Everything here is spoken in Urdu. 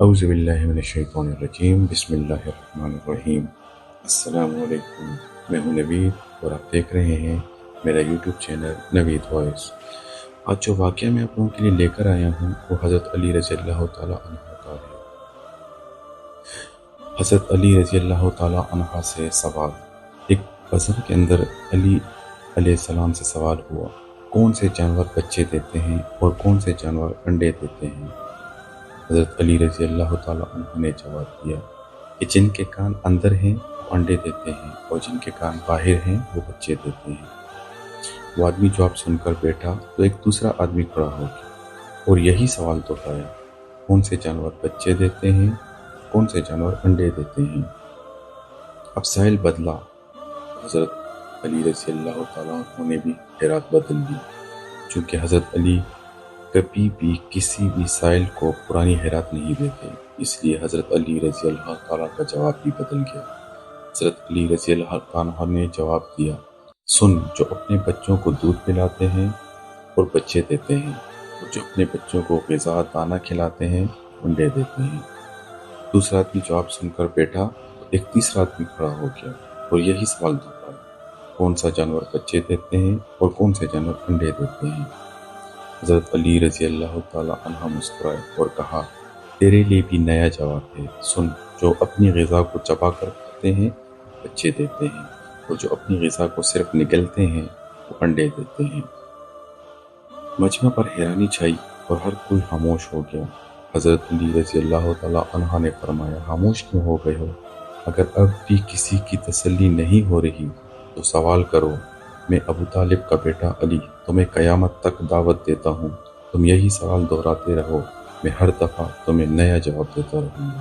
اعوذ باللہ من الشیطان الرجیم، بسم اللہ الرحمن الرحیم۔ السلام علیکم، میں ہوں نوید اور آپ دیکھ رہے ہیں میرا یوٹیوب چینل نوید وائس۔ آج جو واقعہ میں آپ لوگوں کے لیے لے کر آیا ہوں وہ حضرت علی رضی اللہ تعالیٰ عنہ کا ہے۔ حضرت علی رضی اللہ تعالیٰ عنہ سے سوال۔ ایک غزل کے اندر علی علیہ السلام سے سوال ہوا، کون سے جانور بچے دیتے ہیں اور کون سے جانور انڈے دیتے ہیں؟ حضرت علی رضی اللہ تعالیٰ عنہ نے جواب دیا کہ جن کے کان اندر ہیں وہ انڈے دیتے ہیں اور جن کے کان باہر ہیں وہ بچے دیتے ہیں۔ وہ آدمی جواب سن کر بیٹھا تو ایک دوسرا آدمی کھڑا ہو گیا اور یہی سوال دہرایا، کون سے جانور بچے دیتے ہیں، کون سے جانور انڈے دیتے ہیں؟ اب سائل بدلا، حضرت علی رضی اللہ تعالیٰ عنہ نے بھی حیرات بدل لی، چونکہ حضرت علی کبھی بھی کسی بھی سائل کو پرانی حیرات نہیں دیتے، اس لیے حضرت علی رضی اللہ تعالیٰ کا جواب بھی بدل گیا۔ حضرت علی رضی اللہ تعالیٰ نے جواب دیا، سن، جو اپنے بچوں کو دودھ پلاتے ہیں اور بچے دیتے ہیں، اور جو اپنے بچوں کو غذا دانہ کھلاتے ہیں انڈے دیتے ہیں۔ دوسرا آدمی جواب سن کر بیٹھا تو ایک تیسرا آدمی کھڑا ہو گیا اور یہی سوال دہرایا، کون سا جانور بچے دیتے ہیں اور کون سے جانور انڈے دیتے ہیں؟ حضرت علی رضی اللہ تعالیٰ عنہ مسکرائے اور کہا، تیرے لیے بھی نیا جواب ہے، سن، جو اپنی غذا کو چبا کر کھاتے ہیں بچے دیتے ہیں اور جو اپنی غذا کو صرف نگلتے ہیں وہ انڈے دیتے ہیں۔ مجمع پر حیرانی چھائی اور ہر کوئی خاموش ہو گیا۔ حضرت علی رضی اللہ تعالیٰ عنہ نے فرمایا، خاموش کیوں ہو گئے ہو؟ اگر اب بھی کسی کی تسلی نہیں ہو رہی تو سوال کرو۔ میں ابو طالب کا بیٹا علی تمہیں قیامت تک دعوت دیتا ہوں، تم یہی سوال دہراتے رہو، میں ہر دفعہ تمہیں نیا جواب دیتا رہوں گا۔